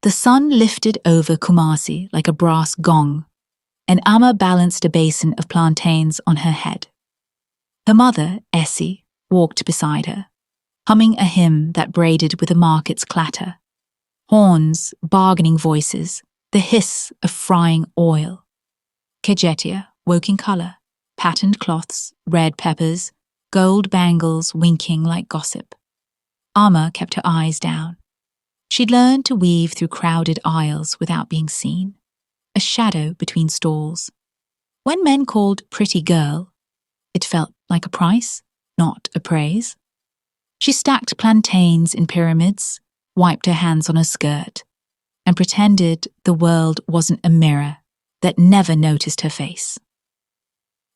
The sun lifted over Kumasi like a brass gong, and Amma balanced a basin of plantains on her head. Her mother, Essie, walked beside her, humming a hymn that braided with the market's clatter. Horns, bargaining voices, the hiss of frying oil. Kejetia woke in colour, patterned cloths, red peppers, gold bangles winking like gossip. Amma kept her eyes down. She'd learned to weave through crowded aisles without being seen, a shadow between stalls. When men called pretty girl, it felt like a price, not a praise. She stacked plantains in pyramids, wiped her hands on her skirt, and pretended the world wasn't a mirror that never noticed her face.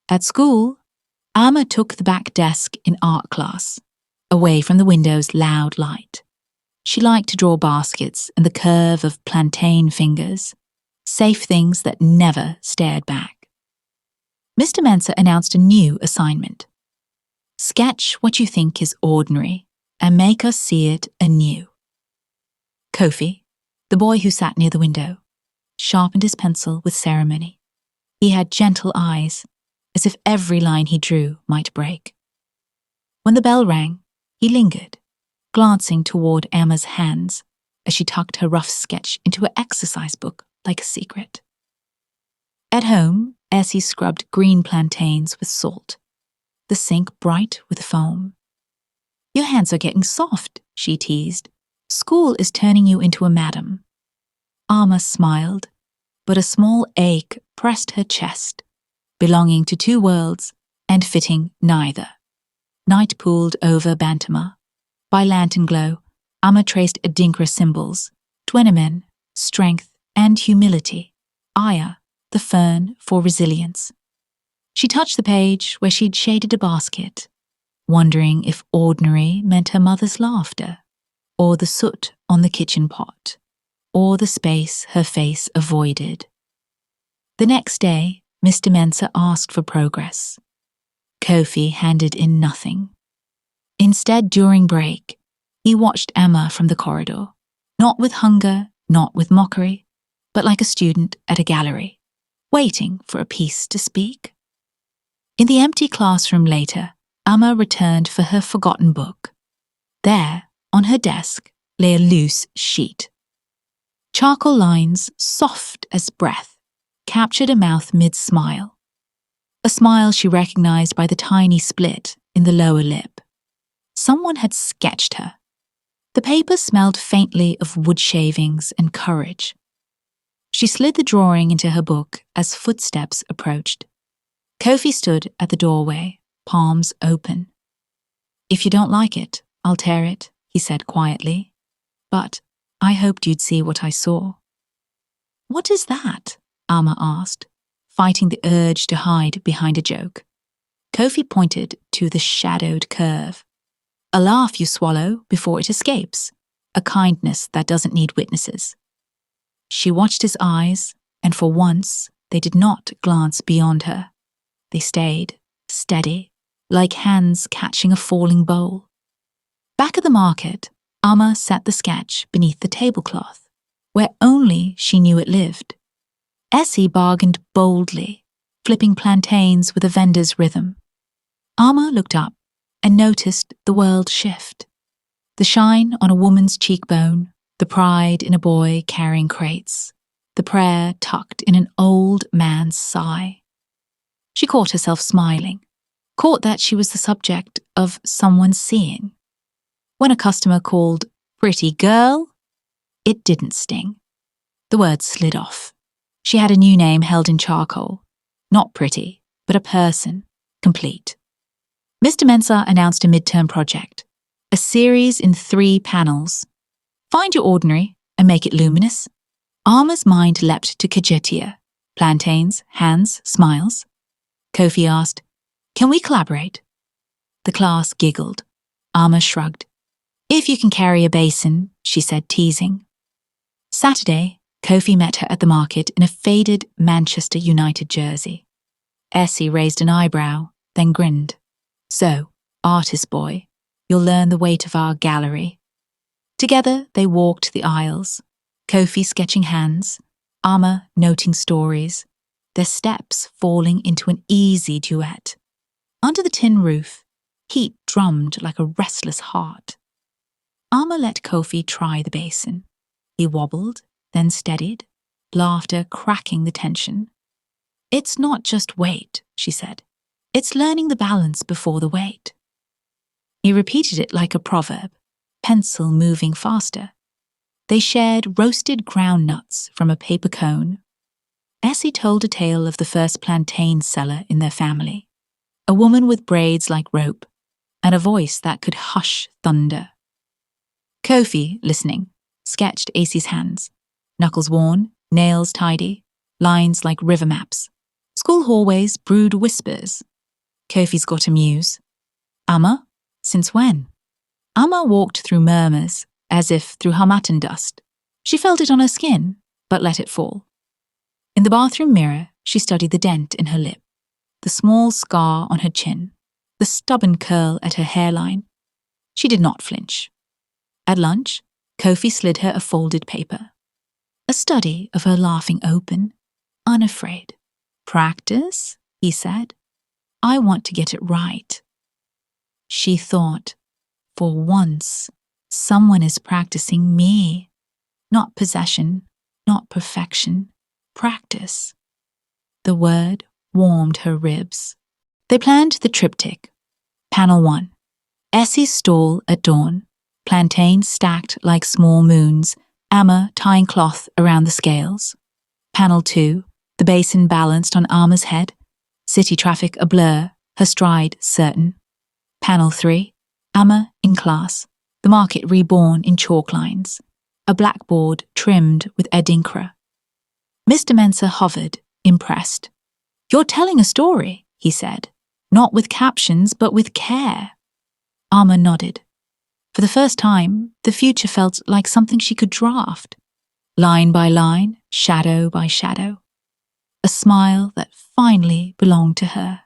At school, Amma took the back desk in art class, away from the window's loud light. She liked to draw baskets and the curve of plantain fingers, safe things that never stared back. Mr. Mensah announced a new assignment. Sketch what you think is ordinary and make us see it anew. Kofi, the boy who sat near the window, sharpened his pencil with ceremony. He had gentle eyes, as if every line he drew might break. When the bell rang, he lingered, glancing toward Amma's hands as she tucked her rough sketch into her exercise book like a secret. At home, Essie scrubbed green plantains with salt, the sink bright with foam. "Your hands are getting soft," she teased. "School is turning you into a madam." Amma smiled, but a small ache pressed her chest, belonging to two worlds and fitting neither. Night pooled over Bantama. By lantern glow, Amma traced Adinkra symbols, Dwenemen, strength and humility, Aya, the fern for resilience. She touched the page where she'd shaded a basket, wondering if ordinary meant her mother's laughter, or the soot on the kitchen pot, or the space her face avoided. The next day, Mr. Mensah asked for progress. Kofi handed in nothing. Instead, during break, he watched Amma from the corridor, not with hunger, not with mockery, but like a student at a gallery, waiting for a piece to speak. In the empty classroom later, Amma returned for her forgotten book. There, on her desk, lay a loose sheet. Charcoal lines, soft as breath, captured a mouth mid-smile. A smile she recognized by the tiny split in the lower lip. Someone had sketched her. The paper smelled faintly of wood shavings and courage. She slid the drawing into her book as footsteps approached. Kofi stood at the doorway, palms open. "If you don't like it, I'll tear it," he said quietly. "But I hoped you'd see what I saw." "What is that?" Amma asked, fighting the urge to hide behind a joke. Kofi pointed to the shadowed curve. "A laugh you swallow before it escapes, a kindness that doesn't need witnesses." She watched his eyes, and for once they did not glance beyond her. They stayed, steady, like hands catching a falling bowl. Back at the market, Amma set the sketch beneath the tablecloth, where only she knew it lived. Essie bargained boldly, flipping plantains with a vendor's rhythm. Amma looked up and noticed the world shift. The shine on a woman's cheekbone, the pride in a boy carrying crates, the prayer tucked in an old man's sigh. She caught herself smiling, caught that she was the subject of someone seeing. When a customer called "pretty girl," it didn't sting. The word slid off. She had a new name held in charcoal. Not pretty, but a person, complete. Mr. Mensah announced a midterm project, a series in 3 panels. Find your ordinary and make it luminous. Amma's mind leapt to Kejetia. Plantains, hands, smiles. Kofi asked, "Can we collaborate?" The class giggled. Amma shrugged. "If you can carry a basin," she said, teasing. Saturday, Kofi met her at the market in a faded Manchester United jersey. Essie raised an eyebrow, then grinned. "So, artist boy, you'll learn the weight of our gallery." Together they walked the aisles. Kofi sketching hands, Amma noting stories, their steps falling into an easy duet. Under the tin roof, heat drummed like a restless heart. Amma let Kofi try the basin. He wobbled, then steadied, laughter cracking the tension. "It's not just weight," she said. "It's learning the balance before the weight." He repeated it like a proverb, pencil moving faster. They shared roasted ground nuts from a paper cone. Essie told a tale of the first plantain seller in their family, a woman with braids like rope and a voice that could hush thunder. Kofi, listening, sketched Acey's hands, knuckles worn, nails tidy, lines like river maps. School hallways brewed whispers. Kofi's got a muse. "Amma? Since when?" Amma walked through murmurs, as if through harmattan dust. She felt it on her skin, but let it fall. In the bathroom mirror, she studied the dent in her lip, the small scar on her chin, the stubborn curl at her hairline. She did not flinch. At lunch, Kofi slid her a folded paper. A study of her laughing open, unafraid. "Practice?" he said. "I want to get it right." She thought, for once, someone is practicing me. Not possession, not perfection, practice. The word warmed her ribs. They planned the triptych. Panel 1. Essie's stall at dawn. Plantains stacked like small moons, Amma tying cloth around the scales. Panel 2. The basin balanced on Amma's head. City traffic a blur, her stride certain. Panel 3. Amma in class. The market reborn in chalk lines. A blackboard trimmed with adinkra. Mr. Mensah hovered, impressed. "You're telling a story," he said. "Not with captions, but with care." Amma nodded. For the first time, the future felt like something she could draft. Line by line, shadow by shadow. A smile that finally belonged to her.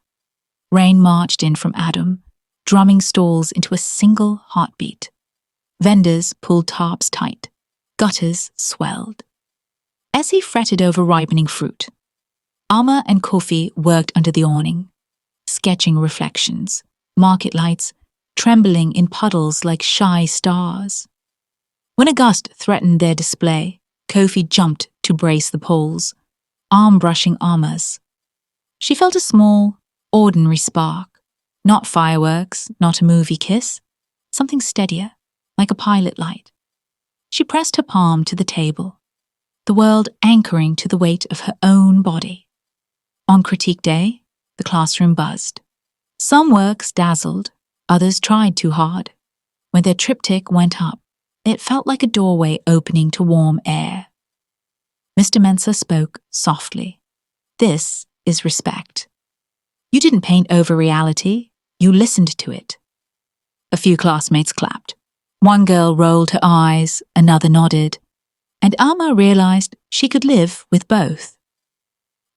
Rain marched in from Adam, drumming stalls into a single heartbeat. Vendors pulled tarps tight. Gutters swelled. Essie fretted over ripening fruit. Amma and Kofi worked under the awning, sketching reflections, market lights, trembling in puddles like shy stars. When a gust threatened their display, Kofi jumped to brace the poles, arm brushing Amma's. She felt a small, ordinary spark. Not fireworks, not a movie kiss, something steadier, like a pilot light. She pressed her palm to the table, the world anchoring to the weight of her own body. On critique day, the classroom buzzed. Some works dazzled, others tried too hard. When their triptych went up, it felt like a doorway opening to warm air. Mr. Mensah spoke softly. "This is respect. You didn't paint over reality, you listened to it." A few classmates clapped. One girl rolled her eyes, another nodded, and Amma realized she could live with both.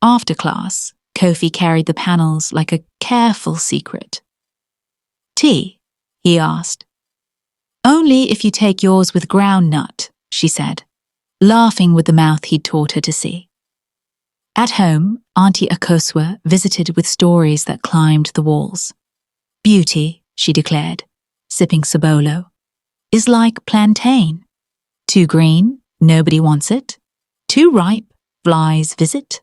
After class, Kofi carried the panels like a careful secret. "Tea?" he asked. "Only if you take yours with ground nut," she said, laughing with the mouth he'd taught her to see. At home, Auntie Akosua visited with stories that climbed the walls. "Beauty," she declared, sipping Sobolo, "is like plantain. Too green, nobody wants it. Too ripe, flies visit.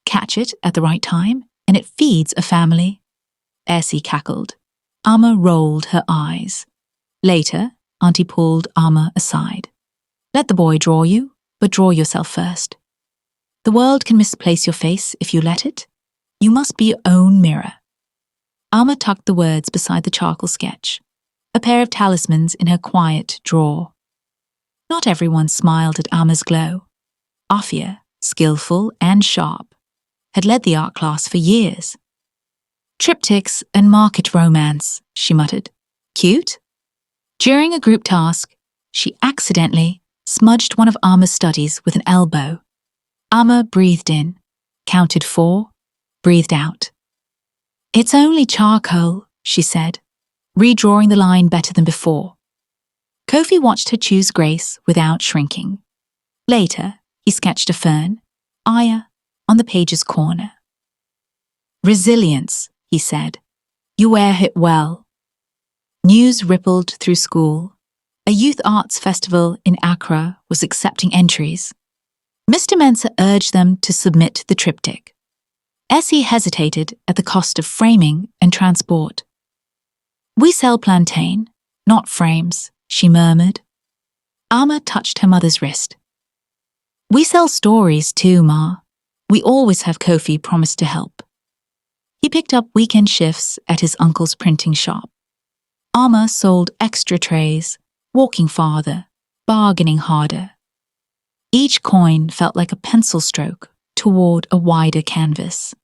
Catch it at the right time, and it feeds a family." Essie cackled. Amma rolled her eyes. Later, Auntie pulled Amma aside. "Let the boy draw you, but draw yourself first. The world can misplace your face if you let it. You must be your own mirror." Amma tucked the words beside the charcoal sketch, a pair of talismans in her quiet drawer. Not everyone smiled at Amma's glow. Afia, skillful and sharp, had led the art class for years. "Triptychs and market romance," she muttered. "Cute?" During a group task, she accidentally smudged one of Amma's studies with an elbow. Amma breathed in, counted 4, breathed out. "It's only charcoal," she said, redrawing the line better than before. Kofi watched her choose grace without shrinking. Later, he sketched a fern, Aya, on the page's corner. "Resilience," he said. "You wear it well." News rippled through school. A youth arts festival in Accra was accepting entries. Mr. Mensah urged them to submit the triptych. Essie hesitated at the cost of framing and transport. "We sell plantain, not frames," she murmured. Amma touched her mother's wrist. "We sell stories too, Ma. We always have Kofi promise to help." He picked up weekend shifts at his uncle's printing shop. Amma sold extra trays, walking farther, bargaining harder. Each coin felt like a pencil stroke toward a wider canvas.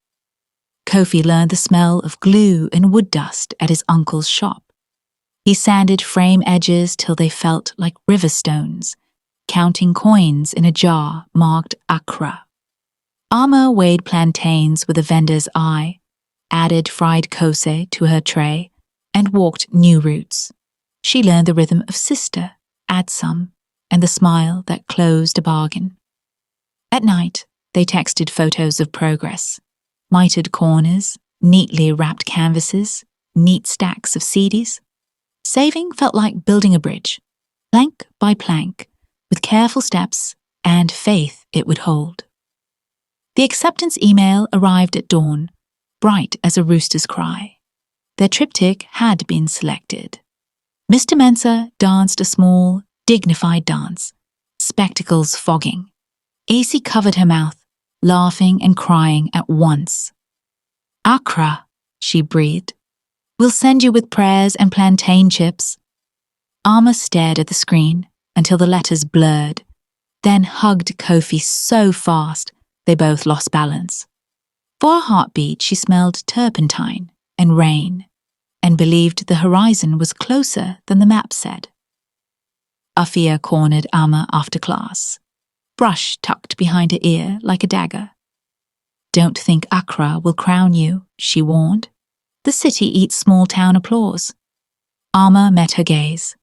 Kofi learned the smell of glue and wood dust at his uncle's shop. He sanded frame edges till they felt like river stones, counting coins in a jar marked Accra. Amma weighed plantains with a vendor's eye, added fried kose to her tray, and walked new routes. She learned the rhythm of sister, add some, and the smile that closed a bargain. At night, they texted photos of progress, mitered corners, neatly wrapped canvases, neat stacks of CDs. Saving felt like building a bridge, plank by plank, with careful steps and faith it would hold. The acceptance email arrived at dawn, bright as a rooster's cry. Their triptych had been selected. Mr. Mensah danced a small, dignified dance, spectacles fogging. Acey covered her mouth, laughing and crying at once. "Accra," she breathed. "We'll send you with prayers and plantain chips." Amma stared at the screen until the letters blurred, then hugged Kofi so fast they both lost balance. For a heartbeat, she smelled turpentine and rain, and believed the horizon was closer than the map said. Afia cornered Amma after class, brush tucked behind her ear like a dagger. "Don't think Accra will crown you," she warned. "The city eats small-town applause." Amma met her gaze.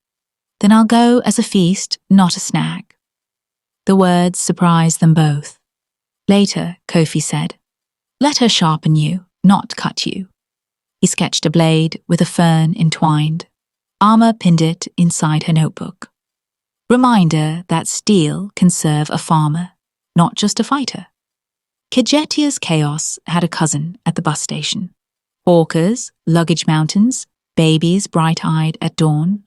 "Then I'll go as a feast, not a snack." The words surprised them both. Later, Kofi said, "Let her sharpen you, not cut you." He sketched a blade with a fern entwined. Amma pinned it inside her notebook. Reminder that steel can serve a farmer, not just a fighter. Kijetia's chaos had a cousin at the bus station. Hawkers, luggage mountains, babies bright-eyed at dawn.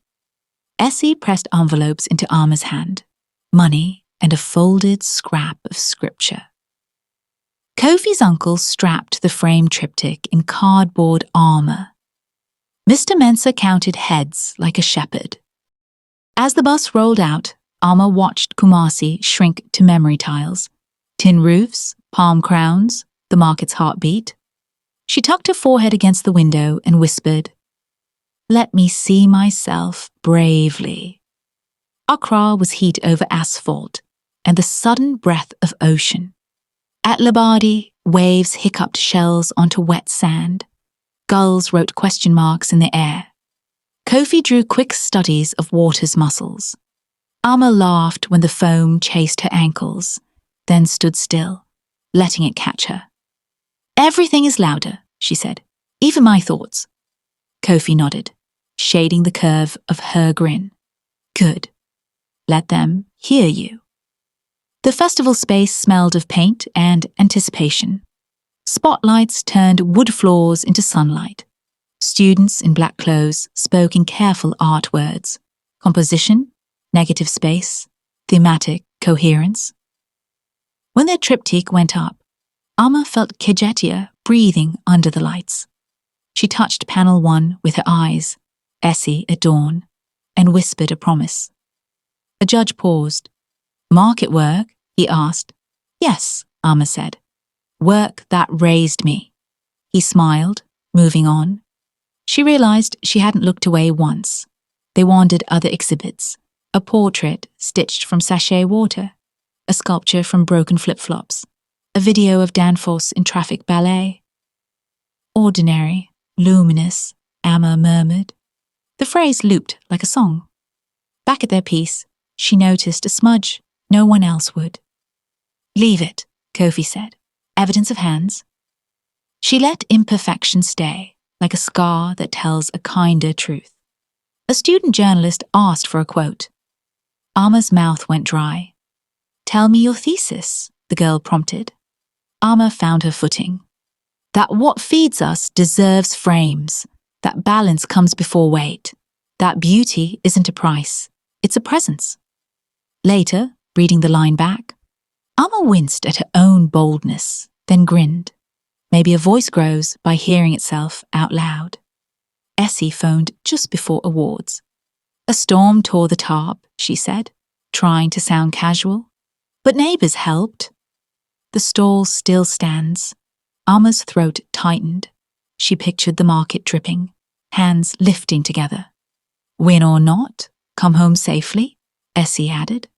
Essie pressed envelopes into Amma's hand, money and a folded scrap of scripture. Kofi's uncle strapped the framed triptych in cardboard armor. Mr. Mensah counted heads like a shepherd. As the bus rolled out, Amma watched Kumasi shrink to memory tiles, tin roofs, palm crowns, the market's heartbeat. She tucked her forehead against the window and whispered, "Let me see myself bravely." Accra was heat over asphalt and the sudden breath of ocean. At Labadi, waves hiccuped shells onto wet sand. Gulls wrote question marks in the air. Kofi drew quick studies of water's muscles. Amma laughed when the foam chased her ankles, then stood still, letting it catch her. "Everything is louder," she said, "even my thoughts." Kofi nodded, shading the curve of her grin. "Good. Let them hear you." The festival space smelled of paint and anticipation. Spotlights turned wood floors into sunlight. Students in black clothes spoke in careful art words: composition, negative space, thematic coherence. When their triptych went up, Amma felt Kijetia breathing under the lights. She touched panel 1 with her eyes, Essie at dawn, and whispered a promise. A judge paused. "Market work?" he asked. "Yes," Amma said. "Work that raised me." He smiled, moving on. She realized she hadn't looked away once. They wandered other exhibits, a portrait stitched from sachet water, a sculpture from broken flip-flops, a video of Danforth in traffic ballet. "Ordinary, luminous," Amma murmured. The phrase looped like a song. Back at their piece, she noticed a smudge No one else would. Leave it, Kofi said. Evidence of hands. She let imperfection stay, like a scar that tells a kinder truth. A student journalist asked for a quote. Alma's mouth went dry. Tell me your thesis, the girl prompted. Alma found her footing. That what feeds us deserves frames. That balance comes before weight. That beauty isn't a price, it's a presence. Later, reading the line back, Alma winced at her own boldness, then grinned. Maybe a voice grows by hearing itself out loud. Essie phoned just before awards. A storm tore the tarp, she said, trying to sound casual. But neighbours helped. The stall still stands. Alma's throat tightened. She pictured the market dripping, hands lifting together. Win or not, come home safely, Essie added.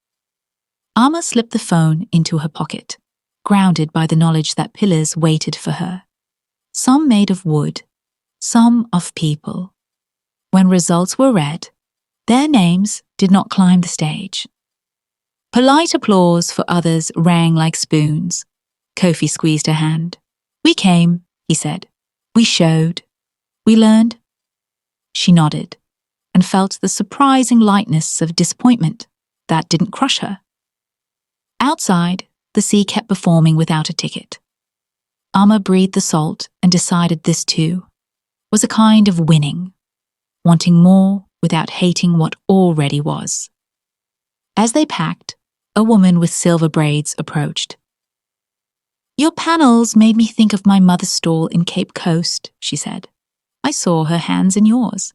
Alma slipped the phone into her pocket, grounded by the knowledge that pillars waited for her. Some made of wood, some of people. When results were read, their names did not climb the stage. Polite applause for others rang like spoons. Kofi squeezed her hand. We came, he said. We showed. We learned. She nodded and felt the surprising lightness of disappointment that didn't crush her. Outside, the sea kept performing without a ticket. Alma breathed the salt and decided this too was a kind of winning, wanting more without hating what already was. As they packed, a woman with silver braids approached. Your panels made me think of my mother's stall in Cape Coast, she said. I saw her hands in yours.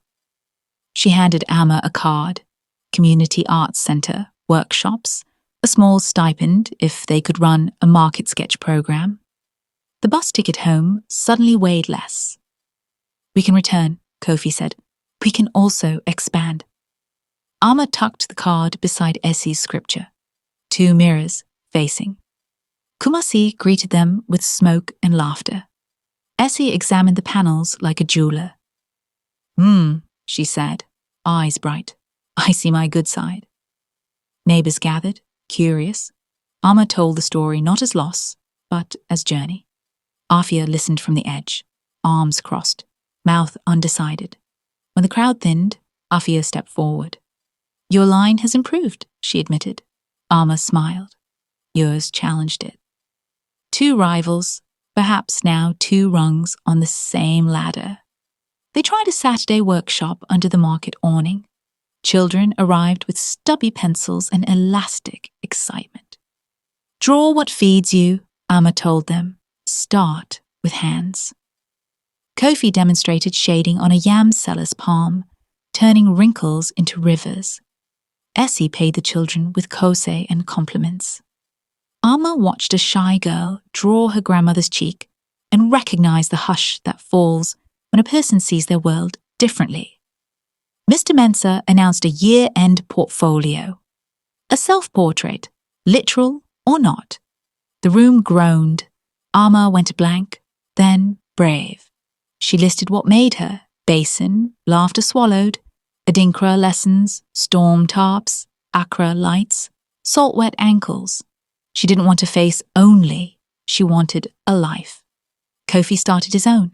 She handed Alma a card, Community Arts Centre, workshops, a small stipend if they could run a market sketch program. The bus ticket home suddenly weighed less. We can return, Kofi said. We can also expand. Alma tucked the card beside Essie's scripture. 2 mirrors facing. Kumasi greeted them with smoke and laughter. Essie examined the panels like a jeweler. She said, eyes bright. I see my good side. Neighbours gathered, curious. Alma told the story not as loss, but as journey. Afia listened from the edge, arms crossed, mouth undecided. When the crowd thinned, Afia stepped forward. Your line has improved, she admitted. Alma smiled. Yours challenged it. 2 rivals, perhaps now 2 rungs on the same ladder. They tried a Saturday workshop under the market awning. Children arrived with stubby pencils and elastic excitement. Draw what feeds you, Alma told them. Start with hands. Kofi demonstrated shading on a yam seller's palm, turning wrinkles into rivers. Essie paid the children with kosei and compliments. Alma watched a shy girl draw her grandmother's cheek and recognized the hush that falls when a person sees their world differently. Mr. Mensah announced a year-end portfolio. A self-portrait, literal or not. The room groaned. Alma went blank, then brave. She listed what made her: basin, laughter swallowed, Adinkra lessons, storm tarps, Accra lights, salt-wet ankles. She didn't want a face only, she wanted a life. Kofi started his own.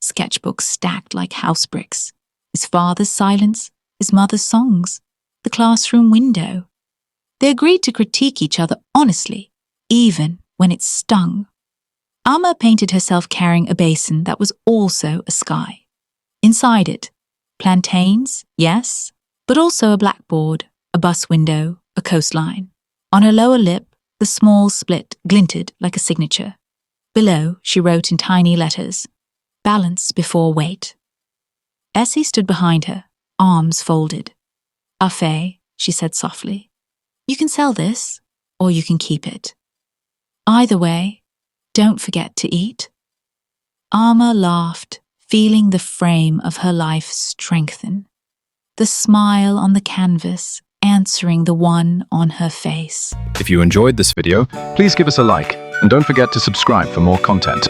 Sketchbooks stacked like house bricks. His father's silence, his mother's songs, the classroom window. They agreed to critique each other honestly, even when it stung. Alma painted herself carrying a basin that was also a sky. Inside it, plantains, yes, but also a blackboard, a bus window, a coastline. On her lower lip, the small split glinted like a signature. Below, she wrote in tiny letters, balance before weight. Essie stood behind her, arms folded. Afe, she said softly. You can sell this, or you can keep it. Either way, don't forget to eat. Alma laughed, feeling the frame of her life strengthen. The smile on the canvas answering the one on her face. If you enjoyed this video, please give us a like and don't forget to subscribe for more content.